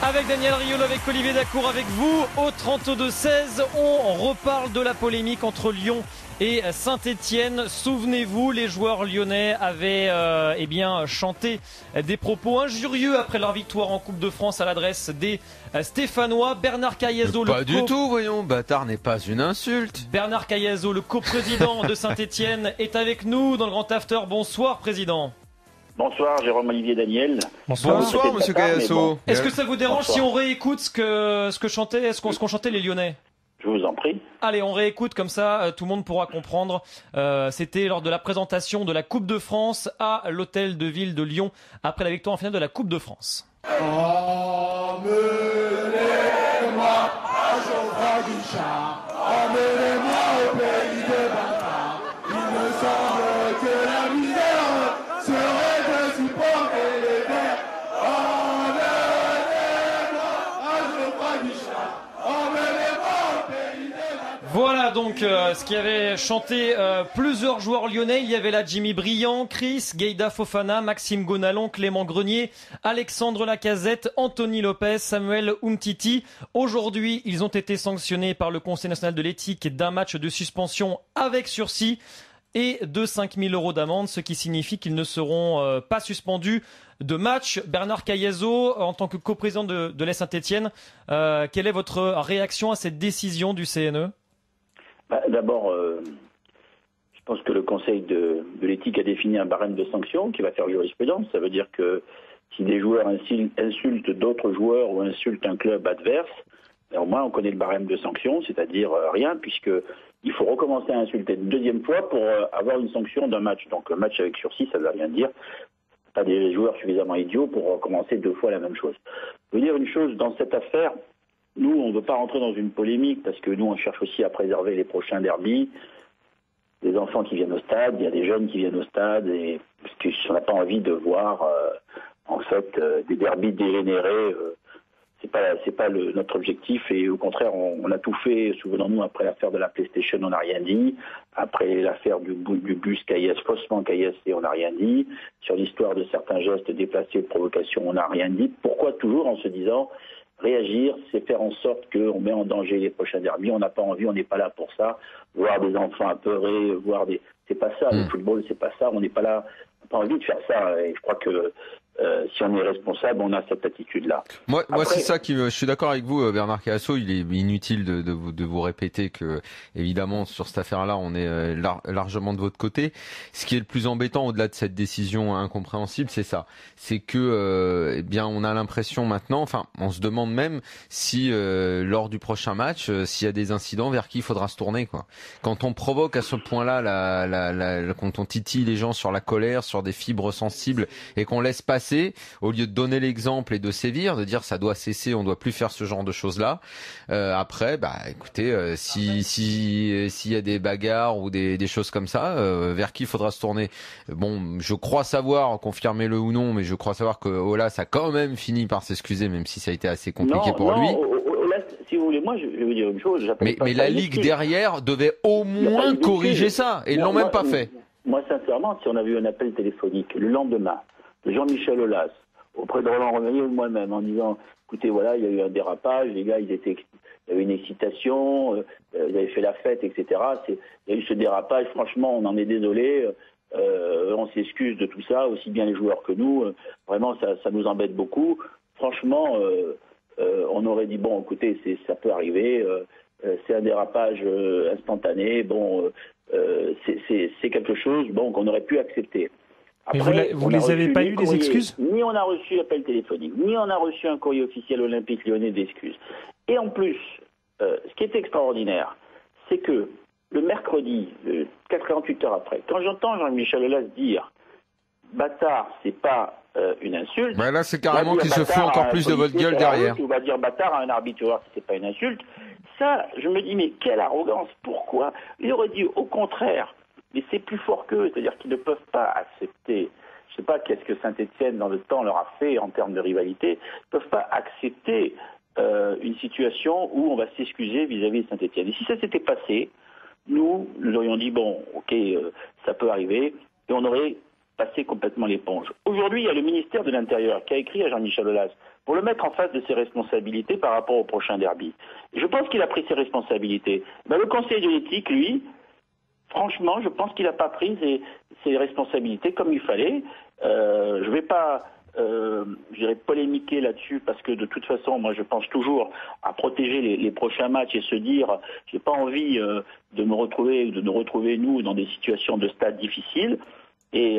Avec Daniel Riolo, avec Olivier Dacour, avec vous, au 32-16, on reparle de la polémique entre Lyon et Saint-Etienne. Souvenez-vous, les joueurs lyonnais avaient chanté des propos injurieux après leur victoire en Coupe de France à l'adresse des Stéphanois. Bernard Cayazo, pas du tout, voyons, bâtard n'est pas une insulte. Bernard Cayazo, le coprésident de Saint-Etienne, est avec nous dans le Grand After. Bonsoir, président. Bonsoir, Jérôme Olivier Daniel. Bonsoir, monsieur Cayasso. Bon. Est-ce que ça vous dérange si on réécoute ce qu'ont chanté les Lyonnais ? Je vous en prie. Allez, on réécoute, comme ça tout le monde pourra comprendre. C'était lors de la présentation de la Coupe de France à l'hôtel de ville de Lyon après la victoire en finale de la Coupe de France. Emmenez-moi à Geoffroy-Guichard, emmenez-moi au pays de Bâtard. Il me semble que la misère serait de supporter les verts. Emmenez-moi à Geoffroy-Guichard, emmenez-moi au pays de Bâtard. Voilà donc ce qui avait chanté plusieurs joueurs lyonnais. Il y avait là Jimmy Briand, Chris, Gueïda Fofana, Maxime Gonalon, Clément Grenier, Alexandre Lacazette, Anthony Lopez, Samuel Umtiti. Aujourd'hui, ils ont été sanctionnés par le Conseil national de l'éthique d'un match de suspension avec sursis et de 5 000 € d'amende, ce qui signifie qu'ils ne seront pas suspendus de match. Bernard Cayazo, en tant que coprésident de l'AS Saint-Etienne, quelle est votre réaction à cette décision du CNE ? D'abord, je pense que le Conseil de l'éthique a défini un barème de sanctions qui va faire jurisprudence. Ça veut dire que si des joueurs insultent d'autres joueurs ou insultent un club adverse, au moins on connaît le barème de sanctions, c'est-à-dire rien, puisqu'il faut recommencer à insulter une deuxième fois pour avoir une sanction d'un match. Donc le match avec sursis, ça ne veut rien dire. Pas des joueurs suffisamment idiots pour recommencer 2 fois la même chose. Je veux dire une chose, dans cette affaire, nous, on ne veut pas rentrer dans une polémique parce que nous, on cherche aussi à préserver les prochains derbys. Des enfants qui viennent au stade, il y a des jeunes qui viennent au stade, et parce qu'on n'a pas envie de voir, des derbys dégénérés. C'est pas notre objectif, et au contraire, on a tout fait. Souvenons-nous, après l'affaire de la PlayStation, on n'a rien dit. Après l'affaire du bus Caillès, faussement Caillessé, on n'a rien dit. Sur l'histoire de certains gestes déplacés de provocation, on n'a rien dit. Pourquoi toujours en se disant réagir, c'est faire en sorte qu'on met en danger les prochains derbys. On n'a pas envie, on n'est pas là pour ça. Voir des enfants apeurés, c'est pas ça. Le football, c'est pas ça. On n'est pas là. On n'a pas envie de faire ça. Et je crois que si on est responsable, on a cette attitude-là. Moi, c'est ça je suis d'accord avec vous, Bernard Cayasso. Il est inutile de vous répéter que, évidemment, sur cette affaire-là, on est largement de votre côté. Ce qui est le plus embêtant, au-delà de cette décision incompréhensible, c'est ça. C'est que, on a l'impression maintenant, enfin, on se demande même si, lors du prochain match, s'il y a des incidents, vers qui il faudra se tourner, quoi. Quand on provoque à ce point-là, quand on titille les gens sur la colère, sur des fibres sensibles, et qu'on laisse passer, au lieu de donner l'exemple et de sévir, de dire ça doit cesser, on doit plus faire ce genre de choses-là. Après, écoutez, s'il y a des bagarres ou des choses comme ça, vers qui il faudra se tourner? Bon, je crois savoir, confirmez-le ou non, mais je crois savoir que Aulas a quand même fini par s'excuser, même si ça a été assez compliqué pour lui. Aulas, si vous voulez, moi je vais vous dire une chose. Mais la Ligue derrière devait au moins corriger ça, et ils l'ont même pas fait. Moi, sincèrement, si on avait eu un appel téléphonique le lendemain de Jean-Michel Aulas auprès de Roland Romani ou moi-même en disant écoutez, voilà, il y a eu un dérapage, les gars, il y avait une excitation, ils avaient fait la fête, etc. Il y a eu ce dérapage, franchement, on en est désolé, on s'excuse de tout ça, aussi bien les joueurs que nous, vraiment, ça nous embête beaucoup. Franchement, on aurait dit, bon, écoutez, ça peut arriver, c'est un dérapage instantané, bon, c'est quelque chose qu'on aurait pu accepter. Après, mais vous les avez pas eu des excuses ? Ni on a reçu appel téléphonique, ni on a reçu un courrier officiel olympique lyonnais d'excuses. Et en plus, ce qui est extraordinaire, c'est que le mercredi, 48 heures après, quand j'entends Jean-Michel Aulas dire « bâtard, c'est pas une insulte », là c'est carrément qu'il se fout encore plus de votre gueule derrière. On va dire bâtard à un arbitre, tu vois, c'est pas une insulte. Ça, je me dis, mais quelle arrogance, pourquoi ? Il aurait dit au contraire. Mais c'est plus fort qu'eux, c'est-à-dire qu'ils ne peuvent pas accepter, je ne sais pas qu'est-ce que Saint-Etienne dans le temps leur a fait en termes de rivalité, ils ne peuvent pas accepter une situation où on va s'excuser vis-à-vis de Saint-Etienne. Et si ça s'était passé, nous aurions dit, bon, ok, ça peut arriver, et on aurait passé complètement l'éponge. Aujourd'hui, il y a le ministère de l'Intérieur qui a écrit à Jean-Michel Aulas pour le mettre en face de ses responsabilités par rapport au prochain derby. Je pense qu'il a pris ses responsabilités. Le Conseil de l'éthique, lui, franchement, je pense qu'il n'a pas pris ses responsabilités comme il fallait. Je ne vais pas polémiquer là-dessus parce que de toute façon, moi je pense toujours à protéger les prochains matchs et se dire, j'ai pas envie de nous retrouver nous dans des situations de stade difficiles. Et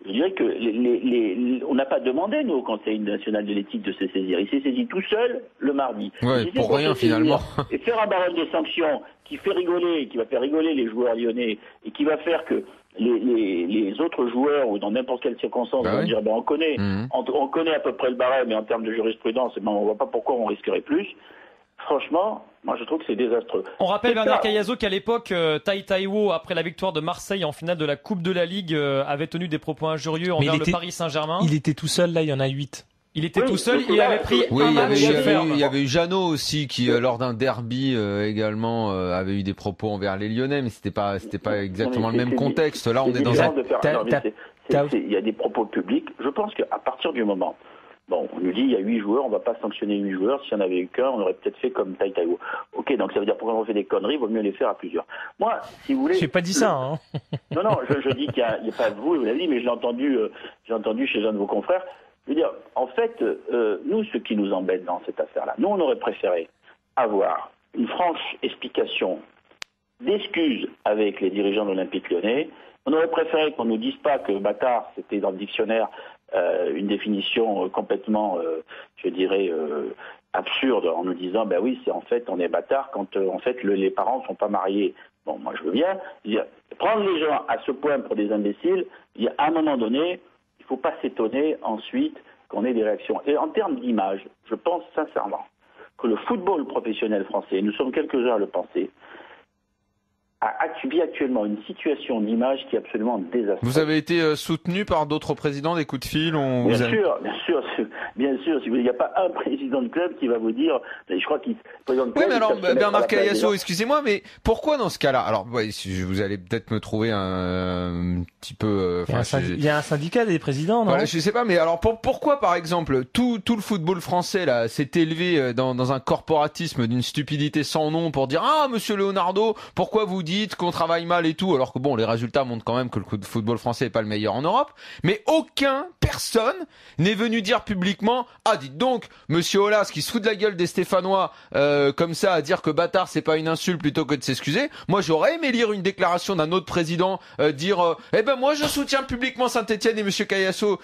je dirais que on n'a pas demandé, nous, au Conseil national de l'éthique de se saisir. Il s'est saisi tout seul le mardi. Ouais, pour rien finalement. Et faire un barème de sanctions qui fait rigoler, qui va faire rigoler les joueurs lyonnais et qui va faire que les autres joueurs, ou dans n'importe quelle circonstance, vont dire on connaît à peu près le barème, mais en termes de jurisprudence, on voit pas pourquoi on risquerait plus. Franchement, moi je trouve que c'est désastreux. On rappelle Bernard Cayazo qu'à l'époque, Tai Taiwo, après la victoire de Marseille en finale de la Coupe de la Ligue, avait tenu des propos injurieux envers le Paris Saint-Germain. Il était tout seul, là il y en a 8. Il était tout seul, il avait pris un match ferme. Il y avait eu Jeannot aussi qui, lors d'un derby également, avait eu des propos envers les Lyonnais, mais c'était pas exactement le même contexte. Là, on est dans un... Il y a des propos publics. Je pense qu'à partir du moment... Bon, on nous dit il y a 8 joueurs, on va pas sanctionner 8 joueurs. S'il y en avait eu qu'un, on aurait peut-être fait comme Tai Taiwo. Ok, donc ça veut dire pourquoi on fait des conneries, il vaut mieux les faire à plusieurs. Moi, si vous voulez... J'ai pas dit ça, hein. Non, je dis qu'il n'y a pas de vous l'avez dit, mais j'ai entendu chez un de vos confrères. Je veux dire, en fait, nous, ce qui nous embête dans cette affaire-là, nous, on aurait préféré avoir une franche explication d'excuses avec les dirigeants de l'Olympique Lyonnais. On aurait préféré qu'on ne nous dise pas que bâtard, c'était dans le dictionnaire une définition complètement, absurde, en nous disant, ben oui, c'est en fait, on est bâtard quand en fait les parents ne sont pas mariés. Bon, moi je veux bien dire, prendre les gens à ce point pour des imbéciles, à un moment donné, il ne faut pas s'étonner ensuite qu'on ait des réactions. Et en termes d'image, je pense sincèrement que le football professionnel français, nous sommes quelques-uns à le penser, vit actuellement une situation d'image qui est absolument désastreuse. Vous avez été soutenu par d'autres présidents des coups de fil Bien sûr. Il n'y a pas un président de club qui va vous dire, je crois qu'il... Oui, mais alors, Bernard Cayazo, excusez-moi, mais pourquoi dans ce cas-là? Alors, vous allez peut-être me trouver un petit peu... il y a un syndicat des présidents, non? Voilà, je sais pas, mais alors pourquoi, par exemple, tout le football français là s'est élevé dans un corporatisme d'une stupidité sans nom pour dire Monsieur Leonardo, pourquoi vous dites qu'on travaille mal et tout, alors que bon, les résultats montrent quand même que le football français est pas le meilleur en Europe, mais personne n'est venu dire publiquement dites donc, Monsieur Aulas qui se fout de la gueule des Stéphanois comme ça à dire que bâtard c'est pas une insulte plutôt que de s'excuser. Moi j'aurais aimé lire une déclaration d'un autre président dire moi je soutiens publiquement Saint-Etienne et Monsieur Cayasso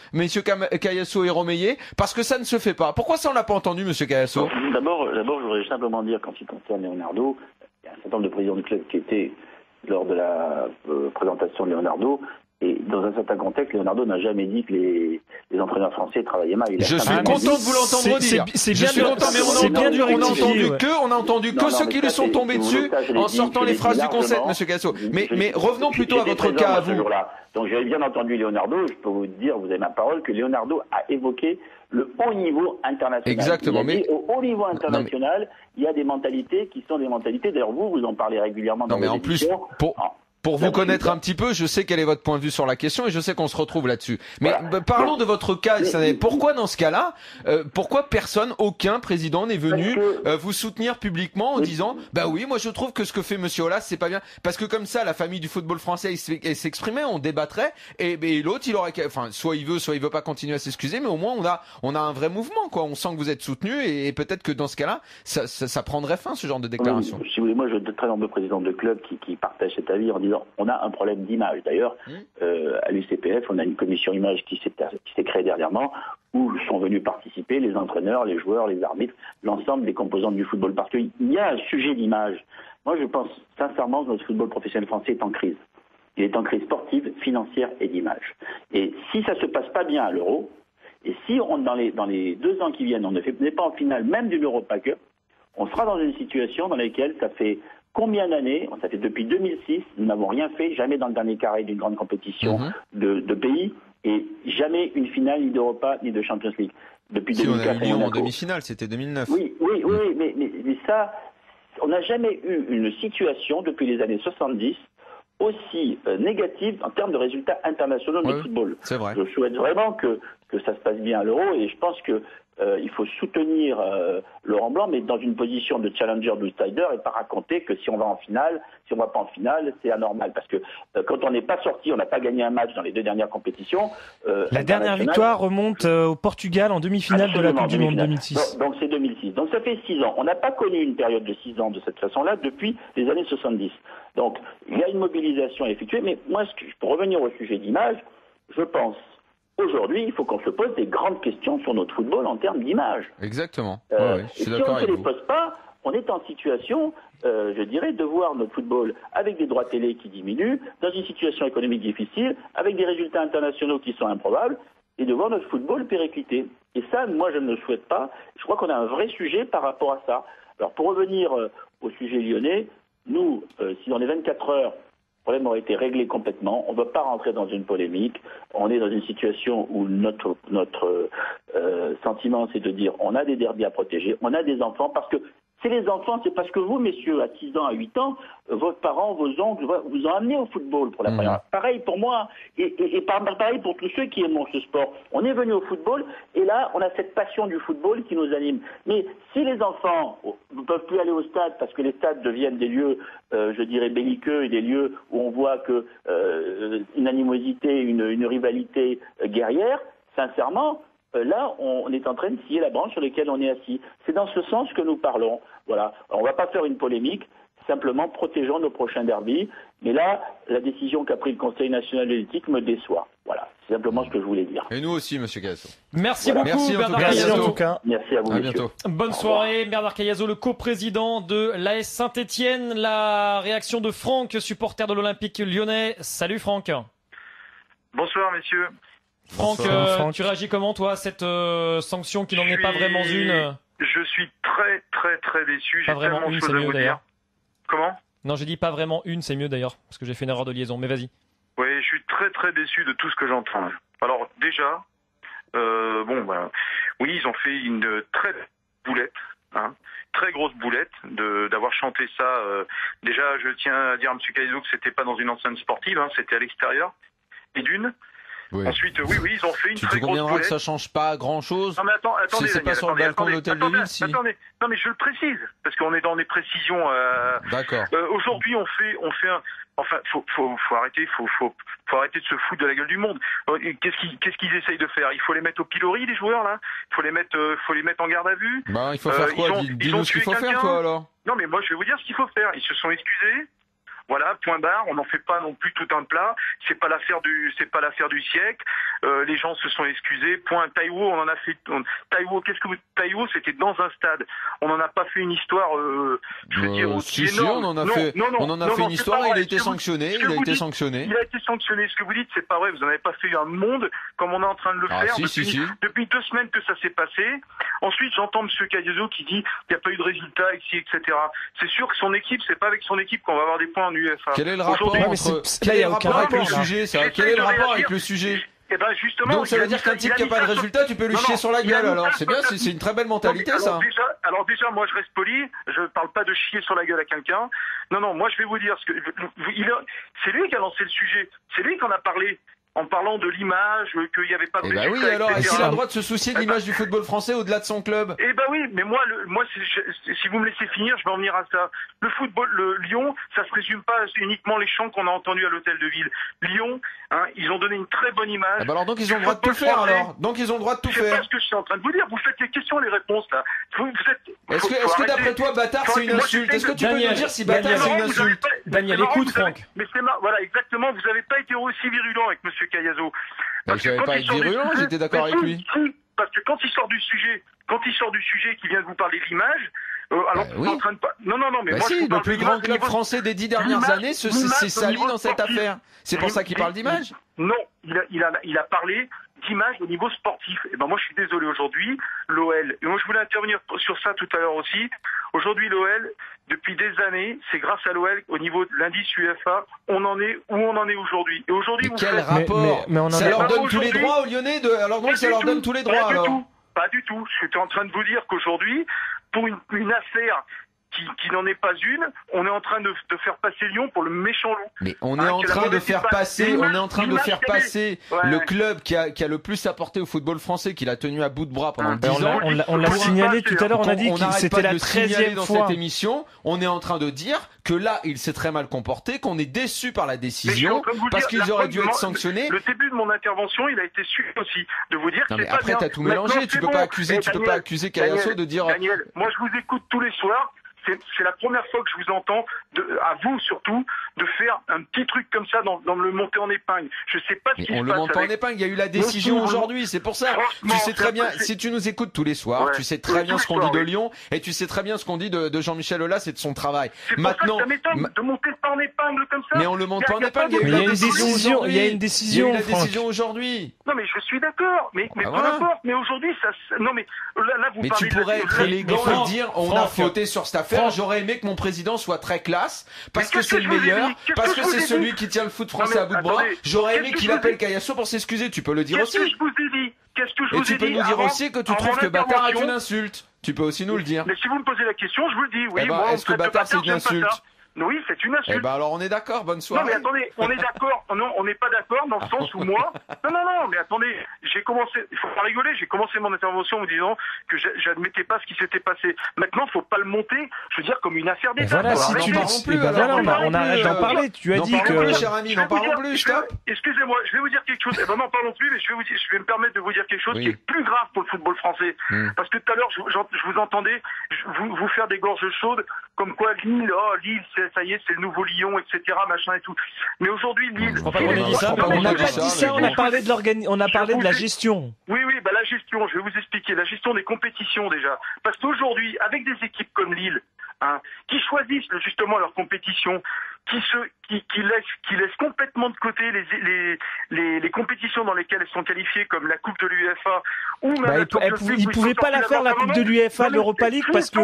et Romeyer parce que ça ne se fait pas. Pourquoi ça on l'a pas entendu, Monsieur Cayasso? D'abord, je voudrais simplement dire qu'en ce qui concerne Leonardo, il y a un certain nombre de présidents du club qui étaient lors de la présentation de Leonardo, et dans un certain contexte, Leonardo n'a jamais dit que les entraîneurs français travaillaient mal. Je suis content de vous l'entendre dire. C'est bien dur. On a entendu que ceux qui lui sont tombés dessus en sortant les phrases du concept, Monsieur Cayasso. Mais revenons plutôt à votre cas à vous. Donc j'avais bien entendu Leonardo, je peux vous dire, vous avez ma parole, que Leonardo a évoqué le haut niveau international. Exactement. Mais au haut niveau international, il y a des mentalités qui sont des mentalités. D'ailleurs, vous en parlez régulièrement dans vos émissions. Pour vous connaître un petit peu, je sais quel est votre point de vue sur la question et je sais qu'on se retrouve là-dessus. Mais parlons de votre cas. Pourquoi dans ce cas-là, pourquoi aucun président n'est venu vous soutenir publiquement en disant oui, moi je trouve que ce que fait Monsieur Aulas c'est pas bien, parce que comme ça la famille du football français s'exprimait, on débattrait et l'autre il aurait, soit il veut pas continuer à s'excuser, mais au moins on a un vrai mouvement quoi. On sent que vous êtes soutenu et peut-être que dans ce cas-là ça prendrait fin ce genre de déclaration. Si vous voulez, moi je très nombreux présidents de clubs qui partagent cet avis en disant on a un problème d'image. D'ailleurs, à l'UCPF, on a une commission image qui s'est créée dernièrement où sont venus participer les entraîneurs, les joueurs, les arbitres, l'ensemble des composantes du football. Parce qu'il y a un sujet d'image. Moi, je pense sincèrement que notre football professionnel français est en crise. Il est en crise sportive, financière et d'image. Et si ça se passe pas bien à l'Euro, et si dans les 2 ans qui viennent, on n'est pas en finale même d'une Europa Cup, on sera dans une situation dans laquelle ça fait combien d'années, ça fait depuis 2006, nous n'avons rien fait, jamais dans le dernier carré d'une grande compétition de pays, et jamais une finale ni d'Europa ni de Champions League. Depuis 2004, on a eu Lyon en demi-finale, c'était 2009. Oui, mais ça, on n'a jamais eu une situation depuis les années 70 aussi négative en termes de résultats internationaux de football. C'est vrai. Je souhaite vraiment que ça se passe bien à l'Euro, et je pense que il faut soutenir Laurent Blanc, mais dans une position de challenger, d'outsider, et pas raconter que si on va en finale, si on va pas en finale, c'est anormal. Parce que quand on n'est pas sorti, on n'a pas gagné un match dans les 2 dernières compétitions. La dernière victoire remonte au Portugal en demi-finale de la Coupe du Monde 2006. Donc c'est 2006. Donc ça fait 6 ans. On n'a pas connu une période de 6 ans de cette façon-là depuis les années 70. Donc il y a une mobilisation effectuée, mais moi, pour revenir au sujet d'image, je pense aujourd'hui, il faut qu'on se pose des grandes questions sur notre football en termes d'image. Exactement. Je suis si d'accord on ne avec se les vous. pose pas, on est en situation, je dirais, de voir notre football avec des droits télé qui diminuent, dans une situation économique difficile, avec des résultats internationaux qui sont improbables, et de voir notre football péricliter. Et ça, moi, je ne le souhaite pas. Je crois qu'on a un vrai sujet par rapport à ça. Alors, pour revenir au sujet lyonnais, nous, si dans les 24 heures, le problème aurait été réglé complètement. On ne va pas rentrer dans une polémique. On est dans une situation où notre sentiment, c'est de dire on a des derbies à protéger, on a des enfants, parce que c'est les enfants, c'est parce que vous, messieurs, à 6 ans, à 8 ans, vos parents, vos oncles vous ont amené au football pour la première fois. Pareil pour moi, et pareil pour tous ceux qui aiment ce sport. On est venu au football, et là, on a cette passion du football qui nous anime. Mais si les enfants ne peuvent plus aller au stade, parce que les stades deviennent des lieux, je dirais, belliqueux, et des lieux où on voit que une animosité, une rivalité guerrière, sincèrement, là, on est en train de scier la branche sur laquelle on est assis. C'est dans ce sens que nous parlons. Voilà. Alors, on ne va pas faire une polémique, simplement protégeons nos prochains derbys. Mais là, la décision qu'a pris le Conseil national de l'éthique me déçoit. Voilà, c'est simplement ce que je voulais dire. Et nous aussi, monsieur Cayazo. Merci beaucoup, Merci, Bernard Merci en Cayazo. tout cas. Merci à vous, À messieurs. bientôt. Bonne soirée, Bernard Cayazo, le coprésident de l'AS Saint-Etienne. La réaction de Franck, supporter de l'Olympique lyonnais. Salut Franck. Bonsoir, messieurs. Franck, Bonsoir, Franck. tu réagis comment, toi, à cette sanction qui n'en est pas vraiment une? Je suis très, très, très déçu. Pas J'ai vraiment tellement de une, choses c'est à mieux vous dire. d'ailleurs. Comment? Non, j'ai dit pas vraiment une, c'est mieux d'ailleurs, parce que j'ai fait une erreur de liaison, mais vas-y. Oui, je suis très, très déçu de tout ce que j'entends. Alors, déjà, oui, ils ont fait une très boulette, hein, très grosse boulette d'avoir chanté ça. Déjà, je tiens à dire à M. Caïzo que c'était pas dans une enceinte sportive, hein, c'était à l'extérieur. Et d'une. Oui. Ensuite, oui, ils ont fait une Tu très te grosse conviendras que boulette. ça change pas grand-chose. Non mais attendez, C'est pas Daniel, sur le balcon de l'hôtel de ville, si. attendez. Non mais je le précise parce qu'on est dans des précisions. D'accord. Aujourd'hui, on fait un. Enfin, faut arrêter, faut arrêter de se foutre de la gueule du monde. Qu'est-ce qu'ils essayent de faire? Il faut les mettre au pilori, les joueurs là. Faut les mettre en garde à vue. Bah, il faut faire quoi? Dis-nous ce qu'il faut faire, toi, alors. Non mais moi je vais vous dire ce qu'il faut faire. Ils se sont excusés. Voilà, point barre. On n'en fait pas non plus tout un plat. C'est pas l'affaire du siècle. Les gens se sont excusés. Point. Taïwo, on en a fait. Taïwo, c'était dans un stade. On n'en a pas fait une histoire. Je veux dire, Si, énorme. on en a fait. On en a fait une c'est histoire. pas Il vrai. a été sanctionné. Ce que vous dites, sanctionné. Il a été sanctionné. Ce que vous dites, c'est pas vrai. Vous n'en avez pas fait un monde comme on est en train de le faire depuis 2 semaines que ça s'est passé. Ensuite, j'entends M. Cayazo qui dit qu'il n'y a pas eu de résultat, etc. C'est sûr que son équipe, c'est pas avec son équipe qu'on va avoir des points en UEFA. Quel est le rapport Aujourd'hui, Quel est le rapport avec le rapport, là. sujet, ça? J'essaie Quel est le de rapport réagir. avec le sujet? Eh ben justement, Donc ça il veut a dire mis qu'un ça- type il qui a a pas mis de ça résultat, tu peux lui Non, chier non, sur la il a gueule, mis alors. ça C'est bien, c'est une très belle mentalité, ça. Alors déjà, moi je reste poli, je parle pas de chier sur la gueule à quelqu'un. Non, moi je vais vous dire, c'est lui qui a lancé le sujet, c'est lui qui en a parlé, en parlant de l'image, qu'il n'y avait pas de Eh ben oui, résultat, alors, etc. est-ce qu'il a le droit de se soucier de l'image du football français au-delà de son club? Eh ben oui, mais moi, si vous me laissez finir, je vais en venir à ça. Le football, le Lyon, ça se résume pas uniquement les chants qu'on a entendus à l'hôtel de ville. Lyon, hein, ils ont donné une très bonne image. Ah bah alors donc ils ont le Du droit de tout football faire français. alors. Donc ils ont le droit de tout C'est pas faire. ce que je suis en train de vous dire. Vous faites les questions et les réponses là. Est-ce que d'après toi, bâtard, c'est une insulte? Est-ce que tu peux nous dire si bâtard c'est une insulte? Daniel, écoute, Franck. Mais c'est marrant, voilà, exactement. Vous n'avez pas été aussi virulent avec Monsieur Cayazo. Bah, j'avais pas été virulent, j'étais d'accord avec lui. Parce que quand il sort du sujet, qui vient de vous parler de l'image, alors oui. en train de pas. Non, mais Bah moi je si, vous le parle plus de grand l'image au club niveau- français des 10 dernières l'image- années s'est l'image au sali niveau dans cette sportif. affaire. C'est pour ça qu'il parle d'image? Non, il a parlé d'image au niveau sportif. Et ben moi je suis désolé aujourd'hui, l'OL, et moi je voulais intervenir sur ça tout à l'heure aussi. Aujourd'hui l'OL, depuis des années, c'est grâce à l'OL au niveau de l'indice UEFA, on en est où on en est aujourd'hui. Et aujourd'hui Mais vous quel faites... rapport? mais on en Ça est leur pas donne tous les aujourd'hui. droits aux Lyonnais alors donc Pas ça du leur tout. donne tous les Pas droits du alors? tout. Pas du tout. Je suis en train de vous dire qu'aujourd'hui, pour une affaire qui n'en est pas une. On est en train de faire passer Lyon pour le méchant loup. Mais on est en train de faire passer, le club qui a le plus apporté au football français, qui l'a tenu à bout de bras pendant 10 ans. On l'a signalé tout à l'heure, on a dit que c'était la 13e dans fois. Cette émission, on est en train de dire que là, il s'est très mal comporté, qu'on est déçu par la décision, parce qu'ils auraient dû être sanctionnés. Le début de mon intervention, il a été sûr aussi de vous dire que c'est pas bien. Après, t'as tout mélangé. Tu peux pas accuser Cayasso de dire. Daniel, moi je vous écoute tous les soirs. C'est la première fois que je vous entends, à vous surtout, de faire un petit truc comme ça dans le monter en épingle. Je sais pas ce qui se passe. On le monte en épingle. Il y a eu la décision aujourd'hui. C'est pour ça. Tu sais très bien, si tu nous écoutes tous les soirs, tu sais très bien ce qu'on dit de Lyon et tu sais très bien ce qu'on dit de Jean-Michel Aulas et de son travail. Maintenant, ça m'étonne de monter pas en épingle comme ça. Mais on le monte pas en épingle. Il y a une décision. Il y a une décision. Il y a eu la décision aujourd'hui. Non mais je suis d'accord. Mais peu importe. Mais aujourd'hui, ça. Non mais là vous parlez. Mais tu pourrais être élégant et dire on a fauté sur cette affaire. J'aurais aimé que mon président soit très classe parce que c'est le meilleur, parce que c'est celui qui tient le foot français à bout de bras. J'aurais aimé qu'il appelle Cayasso pour s'excuser. Tu peux le dire aussi. Qu'est-ce que je vous ai dit? Et tu peux nous dire aussi que tu trouves que bâtard est une insulte. Tu peux aussi nous le dire. Mais si vous me posez la question, je vous le dis. Oui. Est-ce que bâtard c'est une insulte? Oui, c'est une insulte. Eh ben alors on est d'accord, bonne soirée. Non mais attendez, on est d'accord. Non, on n'est pas d'accord dans le sens où moi. Non, mais attendez, il faut pas rigoler, j'ai commencé mon intervention en vous disant que j'admettais pas ce qui s'était passé. Maintenant, faut pas le monter, je veux dire, comme une affaire d'État. Voilà, si tu on arrête d'en parler. Tu as dit que. Cher ami, n'en parlons plus, stop. Excusez-moi, je vais vous dire quelque chose. N'en parlons plus, mais je vais me permettre de vous dire quelque chose qui est plus grave pour le football français. Parce que tout à l'heure, je vous entendais vous faire des gorges chaudes, comme quoi Lille, ça y est, c'est le nouveau Lyon, etc., machin et tout. Mais aujourd'hui, Lille. On n'a pas dit ça, on a parlé de la gestion. Oui, la gestion, je vais vous expliquer. La gestion des compétitions, déjà. Parce qu'aujourd'hui, avec des équipes comme Lille, qui choisissent justement leur compétition, qui laissent complètement de côté les compétitions dans lesquelles elles sont qualifiées, comme la Coupe de l'UEFA, ou même ils pouvaient pas la faire, la Coupe de l'UEFA, l'Europa League, parce que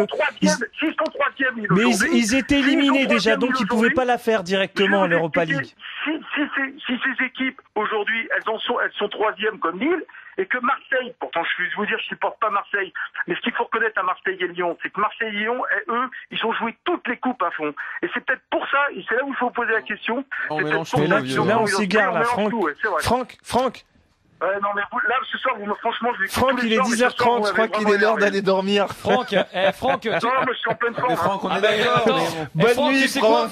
mais ils étaient éliminés déjà, donc ils pouvaient pas la faire directement, l'Europa League. Si ces équipes aujourd'hui elles sont troisièmes comme Lille, et que Marseille, pourtant je vais vous dire je supporte pas Marseille, mais ce qu'il faut reconnaître à Marseille et Lyon, c'est que Marseille et Lyon, eux, ils ont joué toutes les coupes à fond. Et c'est peut-être pour ça, et c'est là où il faut poser la question. Là on s'égare là, Franck. Non mais là ce soir franchement je vais. Franck, il est 10h30, je crois qu'il est l'heure d'aller dormir. Franck, non mais je suis en pleine forme. Franck, on est d'accord. Bonne nuit Franck.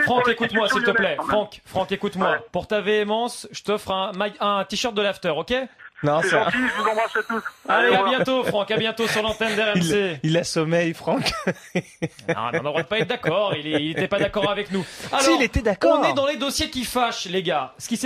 Franck, écoute-moi s'il te plaît. Franck, écoute-moi. Pour ta véhémence, je t'offre un t-shirt de l'after, ok? Non, c'est gentil, je vous embrasse à tous. Allez, à bientôt, Franck, à bientôt sur l'antenne d'RMC. Il a sommeil, Franck. Non, on n'aurait pas être d'accord, il était pas d'accord avec nous. Alors, si, il était d'accord. On est dans les dossiers qui fâchent, les gars. Ce qui